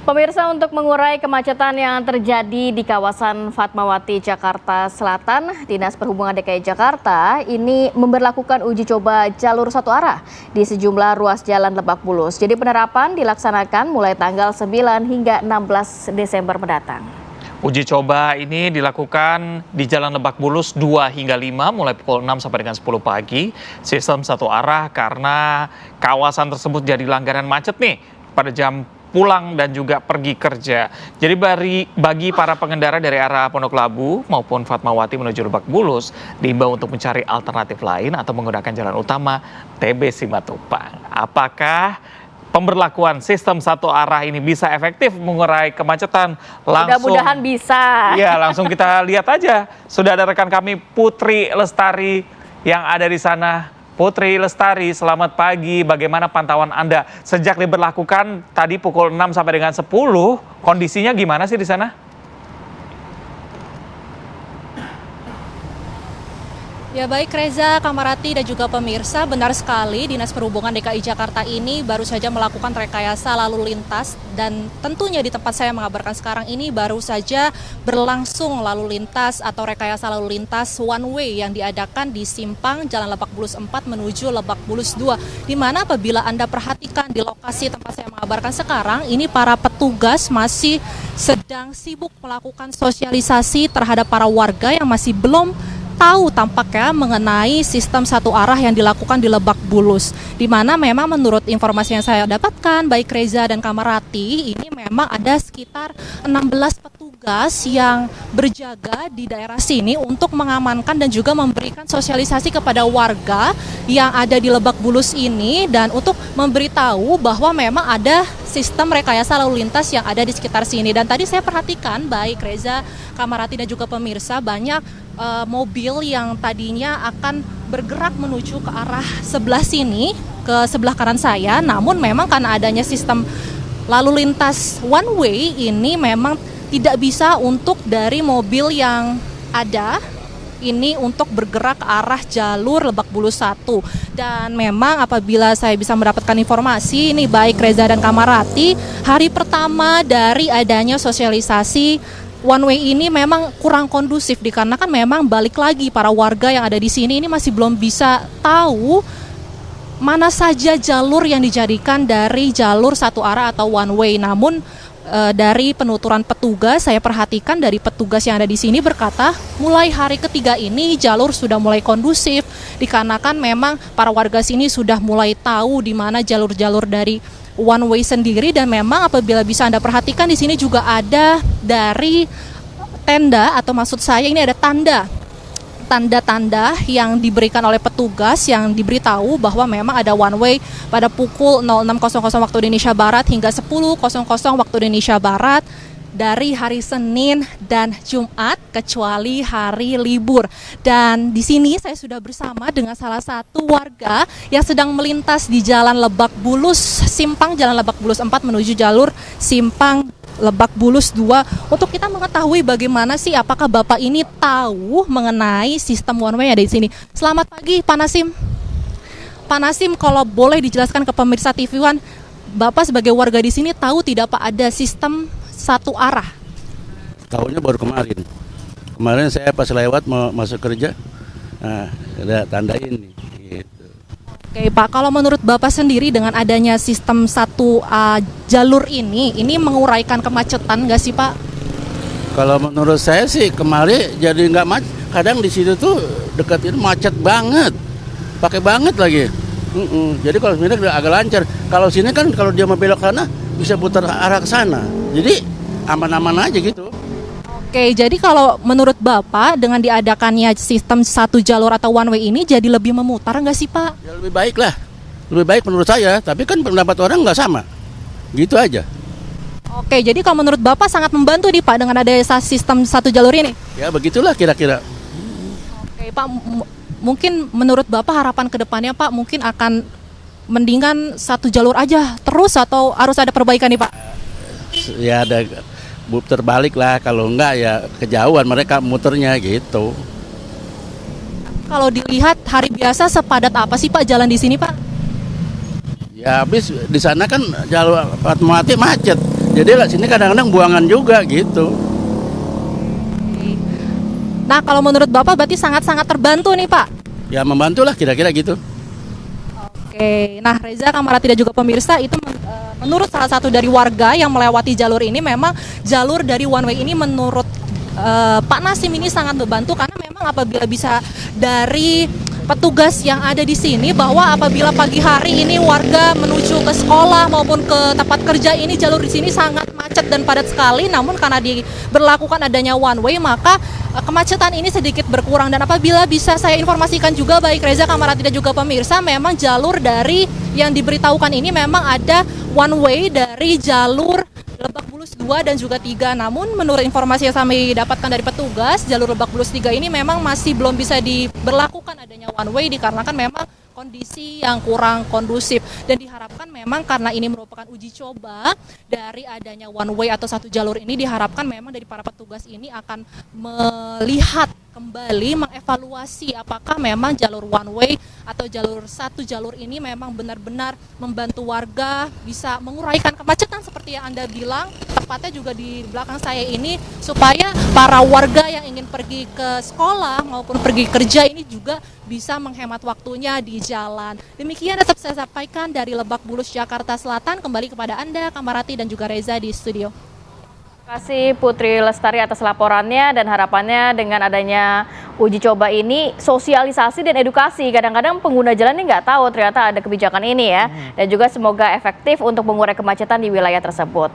Pemirsa, untuk mengurai kemacetan yang terjadi di kawasan Fatmawati, Jakarta Selatan, Dinas Perhubungan DKI Jakarta ini memberlakukan uji coba jalur satu arah di sejumlah ruas jalan Lebak Bulus. Jadi penerapan dilaksanakan mulai tanggal 9 hingga 16 Desember mendatang. Uji coba ini dilakukan di Jalan Lebak Bulus 2 hingga 5 mulai pukul 6 sampai dengan 10 pagi. Sistem satu arah karena kawasan tersebut jadi langganan macet nih pada jam pulang dan juga pergi kerja. Jadi bagi para pengendara dari arah Pondok Labu maupun Fatmawati menuju Lebak Bulus diimbau untuk mencari alternatif lain atau menggunakan jalan utama TB Simatupang. Apakah pemberlakuan sistem satu arah ini bisa efektif mengurai kemacetan? Mudah-mudahan bisa. Ya, langsung kita lihat aja. Sudah ada rekan kami Putri Lestari yang ada di sana. Putri Lestari, selamat pagi. Bagaimana pantauan Anda sejak diberlakukan tadi pukul 6 sampai dengan 10? Kondisinya gimana sih di sana? Ya baik Reza, Kamarati dan juga pemirsa, benar sekali Dinas Perhubungan DKI Jakarta ini baru saja melakukan rekayasa lalu lintas dan tentunya di tempat saya mengabarkan sekarang ini baru saja berlangsung lalu lintas atau rekayasa lalu lintas one way yang diadakan di simpang Jalan Lebak Bulus 4 menuju Lebak Bulus 2, di mana apabila Anda perhatikan di lokasi tempat saya mengabarkan sekarang ini para petugas masih sedang sibuk melakukan sosialisasi terhadap para warga yang masih belum tahu tampaknya mengenai sistem satu arah yang dilakukan di Lebak Bulus, di mana memang menurut informasi yang saya dapatkan baik Reza dan Kamarati, ini memang ada sekitar 16 petugas yang berjaga di daerah sini untuk mengamankan dan juga memberikan sosialisasi kepada warga yang ada di Lebak Bulus ini dan untuk memberitahu bahwa memang ada sistem rekayasa lalu lintas yang ada di sekitar sini. Dan tadi saya perhatikan baik Reza, Kamarati dan juga pemirsa, banyak mobil yang tadinya akan bergerak menuju ke arah sebelah sini, ke sebelah kanan saya, namun memang karena adanya sistem lalu lintas one way ini memang tidak bisa untuk dari mobil yang ada ini untuk bergerak ke arah jalur Lebak Bulus 1. Dan memang apabila saya bisa mendapatkan informasi ini baik Reza dan Kamarati, hari pertama dari adanya sosialisasi one way ini memang kurang kondusif dikarenakan memang balik lagi para warga yang ada di sini ini masih belum bisa tahu mana saja jalur yang dijadikan dari jalur satu arah atau one way. Namun dari penuturan petugas saya perhatikan dari petugas yang ada di sini berkata mulai hari ketiga ini jalur sudah mulai kondusif dikarenakan memang para warga sini sudah mulai tahu di mana jalur-jalur dari one way sendiri. Dan memang apabila bisa Anda perhatikan di sini juga ada dari tenda atau maksud saya ini ada tanda-tanda yang diberikan oleh petugas yang diberitahu bahwa memang ada one way pada pukul 06.00 waktu Indonesia Barat hingga 10.00 waktu Indonesia Barat dari hari Senin dan Jumat kecuali hari libur. Dan di sini saya sudah bersama dengan salah satu warga yang sedang melintas di Jalan Lebak Bulus, simpang Jalan Lebak Bulus 4 menuju jalur simpang Lebak Bulus 2 untuk kita mengetahui bagaimana sih apakah Bapak ini tahu mengenai sistem one way yang ada di sini. Selamat pagi Pak Nasim. Pak Nasim, kalau boleh dijelaskan ke pemirsa TV One, Bapak sebagai warga di sini tahu tidak Pak ada sistem satu arah? Tahunya baru kemarin. Kemarin saya pas lewat mau masuk kerja, nah ada tanda ini. Gitu. Oke Pak, kalau menurut Bapak sendiri dengan adanya sistem satu jalur ini menguraikan kemacetan nggak sih Pak? Kalau menurut saya sih kemarin jadi nggak macet. Kadang di situ tuh dekat itu macet banget, pakai banget lagi. Jadi kalau sini agak lancar. Kalau sini kan kalau dia mau belok sana bisa putar arah ke sana. Jadi aman-aman aja gitu. Oke, jadi kalau menurut Bapak dengan diadakannya sistem satu jalur atau one way ini jadi lebih memutar nggak sih Pak? Ya lebih baik lah. Lebih baik menurut saya. Tapi kan pendapat orang nggak sama. Gitu aja. Oke, jadi kalau menurut Bapak sangat membantu nih Pak dengan ada sistem satu jalur ini? Ya begitulah kira-kira. Oke Pak, mungkin menurut Bapak harapan ke depannya Pak mungkin akan mendingan satu jalur aja terus atau harus ada perbaikan nih Pak? Ya ada terbalik lah, kalau enggak ya kejauhan mereka muternya gitu. Kalau dilihat hari biasa sepadat apa sih Pak jalan di sini Pak? Ya habis di sana kan jalur Fatmawati macet. Jadi sini kadang-kadang buangan juga gitu. Nah, kalau menurut Bapak berarti sangat-sangat terbantu nih, Pak. Ya membantulah kira-kira gitu. Oke, nah Reza, Kamarati dan juga pemirsa itu menurut salah satu dari warga yang melewati jalur ini memang jalur dari one way ini menurut Pak Nasim ini sangat membantu karena memang apabila bisa dari petugas yang ada di sini bahwa apabila pagi hari ini warga menuju ke sekolah maupun ke tempat kerja ini jalur di sini sangat macet dan padat sekali, namun karena diberlakukan adanya one way maka kemacetan ini sedikit berkurang. Dan apabila bisa saya informasikan juga baik Reza, Kamarati dan juga pemirsa, memang jalur dari yang diberitahukan ini memang ada one way dari jalur Lebak Bulus 2 dan juga 3. Namun menurut informasi yang kami dapatkan dari petugas, jalur Lebak Bulus 3 ini memang masih belum bisa diberlakukan adanya one way dikarenakan memang kondisi yang kurang kondusif, dan diharapkan memang karena ini merupakan uji coba dari adanya one way atau satu jalur ini, diharapkan memang dari para petugas ini akan melihat kembali, mengevaluasi apakah memang jalur one way atau satu jalur ini memang benar-benar membantu warga bisa menguraikan kemacetan seperti yang Anda bilang, tepatnya juga di belakang saya ini, supaya para warga yang ingin pergi ke sekolah maupun pergi kerja ini juga bisa menghemat waktunya di jalan. Demikian tetap saya sampaikan dari Lebak Bulus, Jakarta Selatan. Kembali kepada Anda, Kamarati dan juga Reza di studio. Terima kasih Putri Lestari atas laporannya, dan harapannya dengan adanya uji coba ini sosialisasi dan edukasi. Kadang-kadang pengguna jalan ini nggak tahu ternyata ada kebijakan ini ya, dan juga semoga efektif untuk mengurai kemacetan di wilayah tersebut.